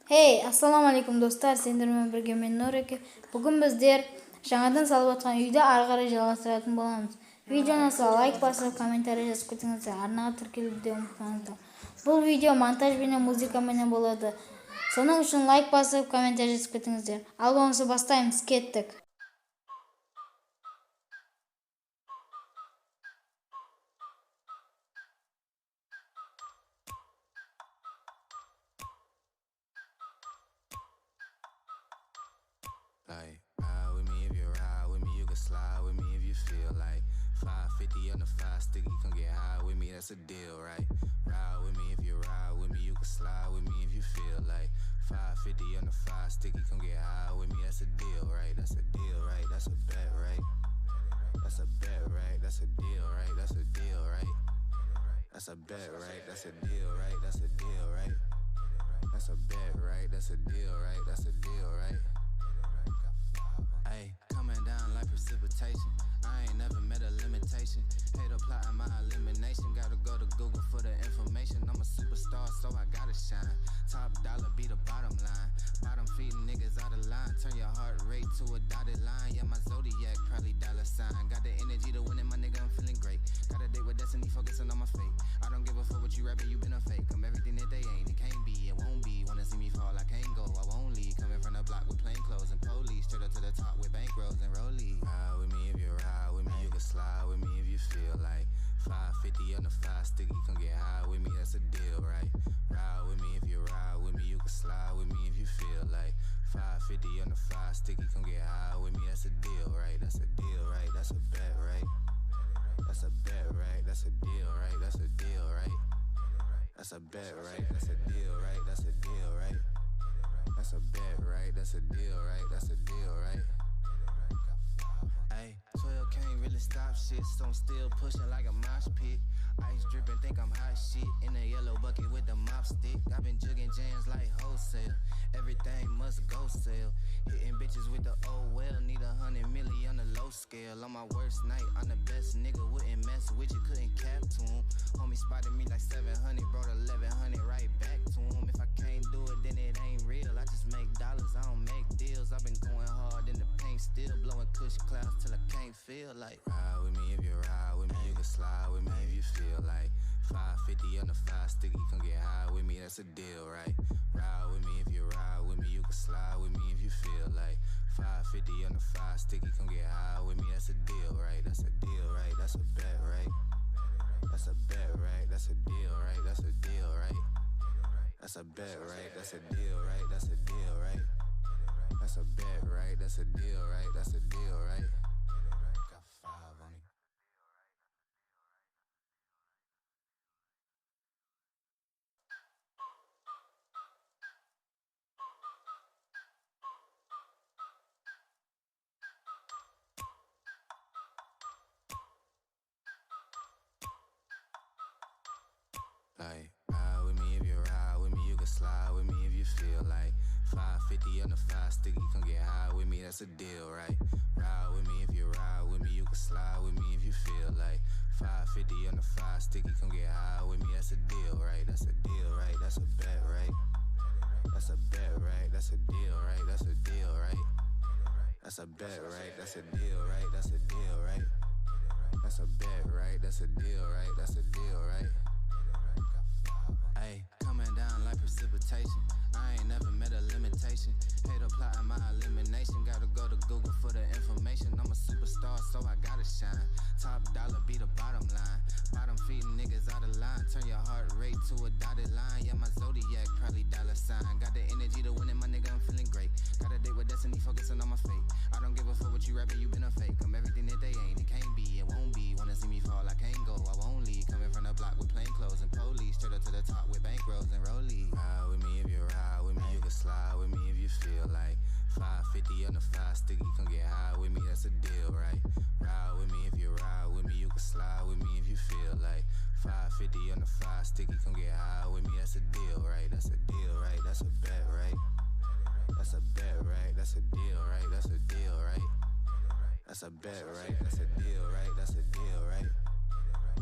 Hey, assalamu alaikum dostlar. Сендермен бірге мен Нуреке. Бүгін біздер жаңадан салып жатқан үйді ары қарай жалғастыратын боламыз. Видеоны лайк басып, комментарий жазып кетіңіздер. Арнаға тіркеліп де ұмытпаңыздар. Бұл видео монтаж менен музыка менен болады. Соның үшін лайк басып, комментарий жазып кетіңіздер. Ал болмаса бастаймыз, кеттік. Like, ride with me if you ride with me, you can slide with me if you feel like 550 on the 5 sticky, come get high with me, that's a deal, right? Ride with me if you ride with me, you can slide with me if you feel like 550 on the 5 sticky, come get high with me, that's a deal, right? That's a deal, right? That's a bet, right? That's a bet, right? That's a deal, right? That's a deal, right? That's a bet, right? That's a deal, right? That's a deal, right? That's a bet, right? That's a deal, right? That's a deal, right? Ay, coming down like precipitation. I ain't never met a limitation. Hater plotting my elimination. Gotta go to Google for the information. I'm a superstar, so I gotta shine. Top dollar be the bottom line. Bottom feeding niggas out of line. Turn your heart rate to a dotted line. Yeah, my zodiac probably dollar sign. Got the energy to win it, my nigga, I'm feeling great. Got a date with destiny, focusing on my fate. I don't give a fuck what you rapping, you been a fake. I'm everything that they ain't, it can't be, it won't be. Wanna see me fall, I can't go, I won't leave. Coming from the block with plain clothes and police. Straight up to the top with bankrolls and rollies. Ride with me if you ride with me, you can slide with me if you feel like 550 on the 5 sticky, come get high with me, that's a deal, right? Ride with me if you ride with me, you can slide with me if you feel like 550 on the 5 sticky, come get high with me, that's a deal, right? That's a deal, right? That's a bet, right? That's a bet, right? That's a deal, right? That's a deal, right? That's a bet, right? That's a deal, right? That's a deal, right? That's a bet, right? That's a deal, right? That's a deal, right? Ay, 12 can't really stop shit, so I'm still pushing like a mosh pit. Ice dripping, think I'm hot shit. In a yellow bucket with the mop stick. I've been jugging jams like wholesale. Everything must go sell. Hitting bitches with the oh well. Need 100 milli on the low scale. On my worst night, I'm the best nigga. Wouldn't mess with you, couldn't cap to him. Homie spotted me like 700, brought 1100 right back to him. If I can't do it, then it ain't real. I just make dollars, I don't make deals. I've been going hard in the paint, still blowing kush clouds till I can't feel like. Ride with me if you ride with me, you can slide with me if you feel like 550 on the 5 sticky, come get high with me, that's a deal, right? Ride with me if you ride with me, you can slide with me if you feel like 550 on the 5 sticky, come get high with me, that's a deal, right? That's a deal, right? That's a bet, right? That's a bet, right? That's a deal, right? That's a deal, right? That's a bet, right? That's a deal, right? That's a deal, right? That's a bet, right? That's a deal, right? That's a deal, right? Got 5 on it. Like, ride with me if you ride with me, you can slide with me if you feel like 550 on the 5 sticky, come get high with me, that's a deal, right? Ride with me if you ride with me, you can slide with me if you feel like 550 on the 5 sticky, come get high with me, that's a deal, right? That's a deal, right? That's a bet, right? That's a bet, right? That's a deal, right? That's a deal, right? That's a bet, right? That's a deal, right? That's a deal, right? That's a bet, right? That's a deal, right? That's a deal, right? Ay, coming down like precipitation. I ain't never met a limitation. Hater plotting my elimination. Gotta go to Google for the information. I'm a superstar, so I gotta shine. Top dollar be the bottom line. Bottom feeding niggas out of line. Turn your heart rate to a dotted line. Yeah, my zodiac probably dollar sign. Got the energy to win it, my nigga, I'm feeling great. Got a date with destiny, focusing on my fate. I don't give a fuck what you rapping, you been a fake. I'm everything that they ain't, it can't be, it won't be. Wanna see me fall, I can't go, I won't leave. Coming from the block with plain clothes and police. Straight up to the top with bankrolls and rollies. Ride with me if you ride with me, you can slide with me if you feel like 550 on the 5 sticky, come get high with me, that's a deal, right? Ride with me if you ride with me, you can slide with me if you feel like 550 on the 5 sticky, come get high with me, that's a deal, right? That's a deal, right? That's a bet, right? That's a bet, right? That's a deal, right? That's a deal, right? That's a bet, right? That's a deal, right? That's a deal, right?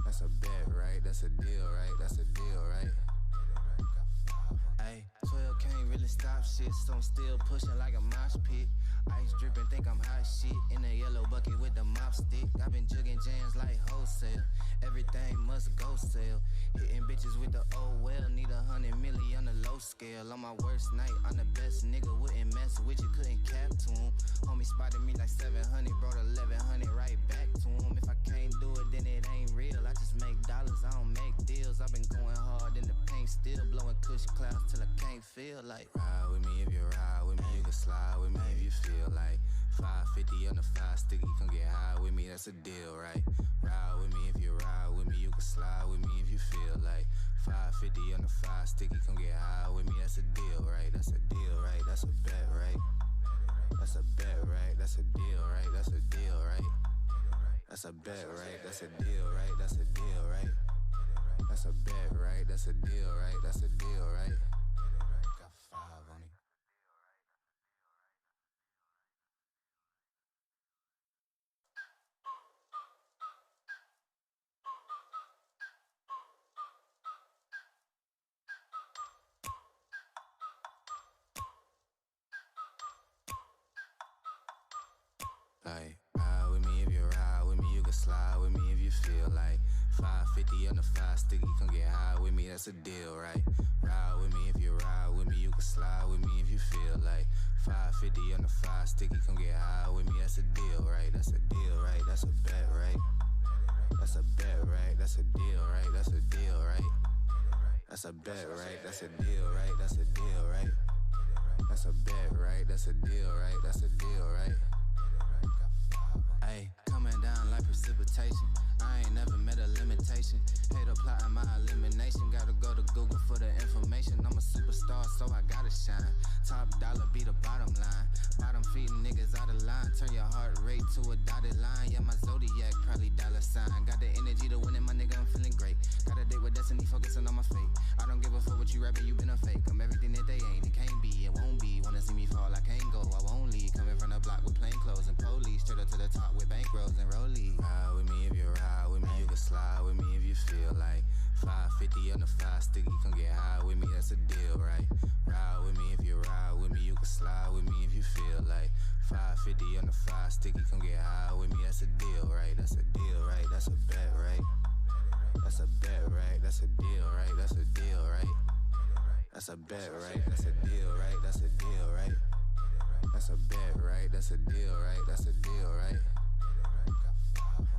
That's a bet, right? That's a deal, right? That's a deal, right? Ay, 12 can't really stop stop shit, so I'm still pushing like a mosh pit. Ice dripping, think I'm hot shit. In a yellow bucket with the mop stick. I've been jugging jams like wholesale. Everything must go sell. Hitting bitches with the oh well. Need 100 milli on the low scale. On my worst night, I'm the best nigga. Wouldn't mess with you, couldn't cap to him. Homie spotted me like 700, brought 1100 right back to him. If I can't do it, then it ain't real. I just make dollars, I don't make deals. I've been going hard in the paint, still blowing kush clouds till I can't feel like. Ride with me if you ride with me, you can slide with me if you feel like. 550 on the 5 sticky, come get high with me, that's a deal, right? Ride with me if you ride with me, you can slide with me if you feel like. 550 on the 5 sticky, come get high with me, that's a deal, right? That's a deal, right? That's a bet, right? That's a bet, right? That's a deal, right? That's a deal, right? That's a bet, right? That's a deal, right? That's a deal, right? That's a bet, right? That's a deal, right? That's a deal, right? Got 5 on it. Like, ride with me if you ride with me, you can slide with me if you feel like. 550 on the 5 sticky, come get high with me, that's a deal, right? Ride with me if you ride with me, you can slide with me if you feel like. 550 on the 5 sticky, come get high with me, that's a deal, right? That's a deal, right? That's a bet, right? That's a bet, right? That's a deal, right? That's a deal, right? That's a bet, right? That's a deal, right? That's a deal, right? That's a bet, right? That's a deal, right? That's a deal, right? Ayy, coming down like precipitation. I ain't never met a limitation. Hater plotting my elimination. Gotta go to Google for the information. I'm a superstar, so I gotta shine. Top dollar be the bottom line. Bottom feeding niggas out of line. Turn your heart rate to a dotted line. Yeah, my zodiac probably dollar sign. Got the energy to win it, my nigga, I'm feeling great. Got a date with destiny, focusing on my fate. I don't give a fuck what you rapping, you been a fake. I'm everything that they ain't, it can't be, it won't be. Wanna see me fall, I can't go, I won't leave. Coming from the block with plain clothes and police. Straight up to the top with bankrolls and rollies. Ride with me if you ride with me, you can slide with me if you feel like. 550 on the 5 sticky, come get high with me, that's a deal, right? Ride with me if you ride with me, you can slide with me if you feel like. 550 on the 5 sticky, come get high with me, that's a deal, right? That's a deal, right? That's a bet, right? That's a bet, right? That's a deal, right? That's a deal, right? That's a bet, right? That's a deal, right? That's a deal, right? That's a bet, right? That's a deal, right? That's a deal, right?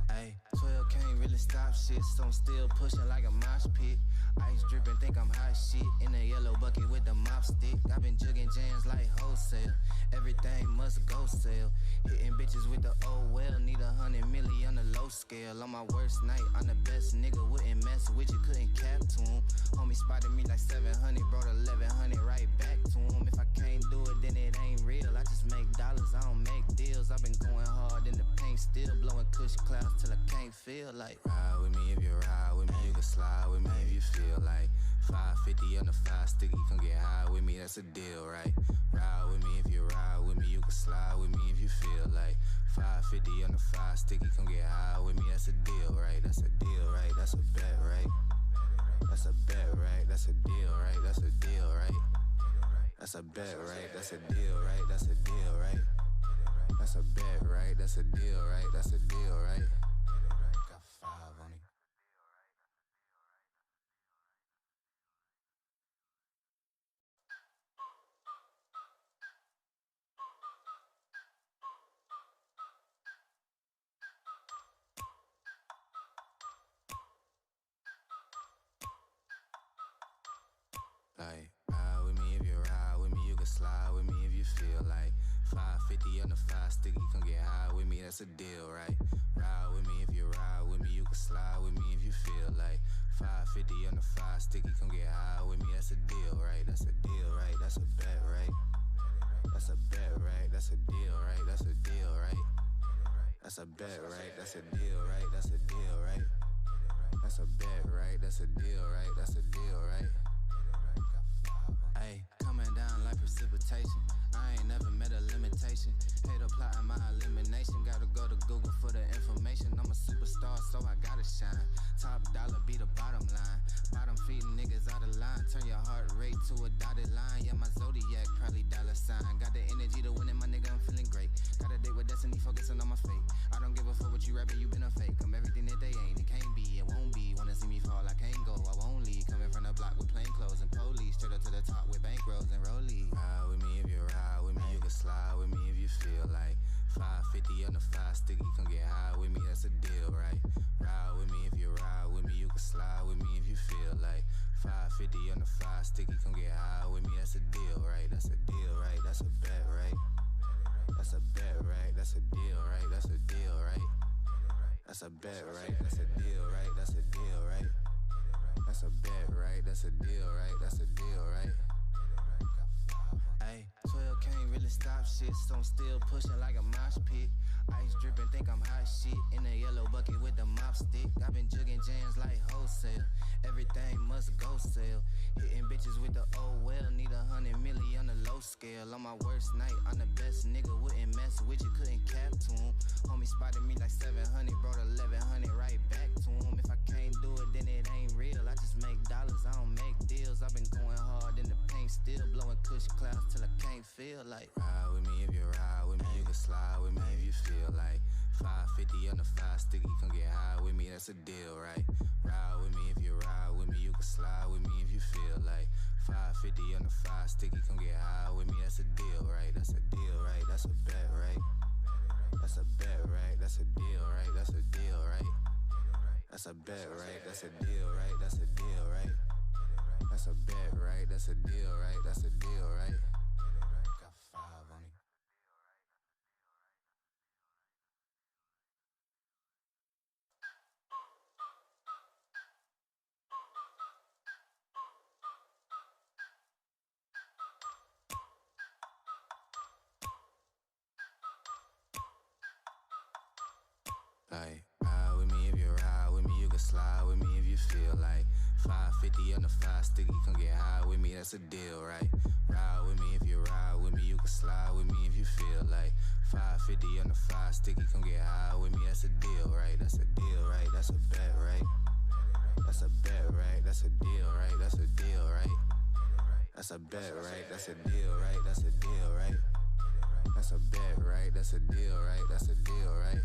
Ayy, 12 can't really stop shit, so I'm still pushing like a mosh pit. Ice dripping, think I'm hot shit. In a yellow bucket with the mop stick. I've been jugging jams like wholesale. Everything must go sell. Hitting bitches with the oh well. Need 100 milli on the low scale. On my worst night, I'm the best nigga. Wouldn't mess with you, couldn't cap to him. Homie spotted me like 700, brought 1100 right back to him. If I can't do it, then it ain't real. I just make dollars, I don't make deals. I've been going hard in the paint, still blowing kush clouds till I can't feel like. Ride with me if you ride with me, you can slide with me if you feel like. 550 on the 5 sticky, come get high with me, that's a deal, right? Ride with me if you ride with me, you can slide with me if you feel like. 550 on the 5 sticky, come get high with me, that's a deal, right? That's a deal, right? That's a bet, right? That's a bet, right? That's a deal, right? That's a deal, right? That's a bet, right? That's a deal, right? That's a deal, right? That's a bet, right? That's a deal, right? That's a deal, right? Got 5 on it. Like, ride with me if you ride with me, you can slide with me if you feel like. 550 on the 5 sticky, come get high with me, that's a deal, right? Ride with me if you ride with me, you can slide with me if you feel like. 550 on the 5 sticky, come get high with me, that's a deal, right? That's a deal, right? That's a bet, right? That's a bet, right? That's a deal, right? That's a deal, right? That's a bet, right? That's a deal, right? That's a deal, right? That's a bet, right? That's a deal, right? That's a deal, right? Ayy, coming down like precipitation. I ain't never met a limitation. Hater plotting my elimination. Gotta go to Google for the information. I'm a superstar, so I gotta shine. Top dollar be the bottom line. Bottom feeding niggas out of line. Turn your heart rate to a dotted line. Yeah, my zodiac That's a bet, right? That's a deal, right? That's a deal, right? That's a bet, right? That's a deal, right? That's a deal, right? Ay, 12 can't really stop shit, so I'm still pushing like a mosh pit. Ice dripping, think I'm hot shit. In a yellow bucket with the mop stick. I've been jugging jams like wholesale. Everything must go sell. Hitting bitches with the oh well. Need 100 million on the low scale. On my worst night, I'm the best nigga. Wouldn't mess with you, couldn't cap to him. Homie spotted me like 700, brought 1100 right back to him. If I can't do it, then it ain't real. I just make dollars, I don't make deals. I've been going hard in the paint, still blowing kush clouds till I can't feel like. Ride with me if you ride with me, you can slide with me if you feel like. 550 on the 5 sticky, come get high with me, that's a deal, right? Ride with me if you ride with me, you can slide with me if you feel like. 550 on the 5 sticky, come get high with me, that's a deal, right? That's a deal, right? That's a bet, right? That's a bet, right? That's a deal, right? That's a deal, right? That's a bet, right? That's a deal, right? That's a deal, right? That's a bet, right? That's a deal, right? That's a deal, right? Got 5 on it. Like, ride with me if you ride with me, you can slide with me if you feel like. 550 on the 5 sticky, come get high with me, that's a deal, right? Ride with me if you ride with me, you can slide with me if you feel like. 550 on the 5 sticky, come get high with me, that's a deal, right? That's a deal, right? That's a bet, right? That's a bet, right? That's a deal, right? That's a deal, right? That's a bet, right? That's a deal, right? That's a deal, right? That's a bet, right? That's a deal, right? That's a deal, right?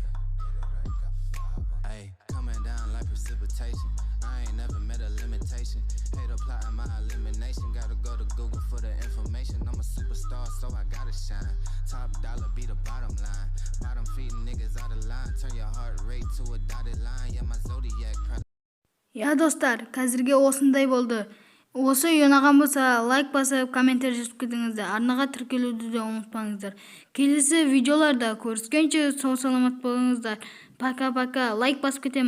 Ay, coming down like precipitation. I ain't never met a limitation. Hate applying my elimination. Gotta go to Google for the information. I'm a superstar, so I gotta shine. Top dollar be the bottom line. Bottom feeding niggas out of line. Turn your heart rate to a dotted line. Yeah, my zodiac. Ya достар, қазірге осындай болды. Осы ұнаған болса, лайк басып, комментарий жазып кетіңіздер. Арнаға тіркелуді де ұмытпаңыздар. Келесі видеоларда көріскенше сау саламат болыңыздар. Пока-пока. Лайк басып кетемін.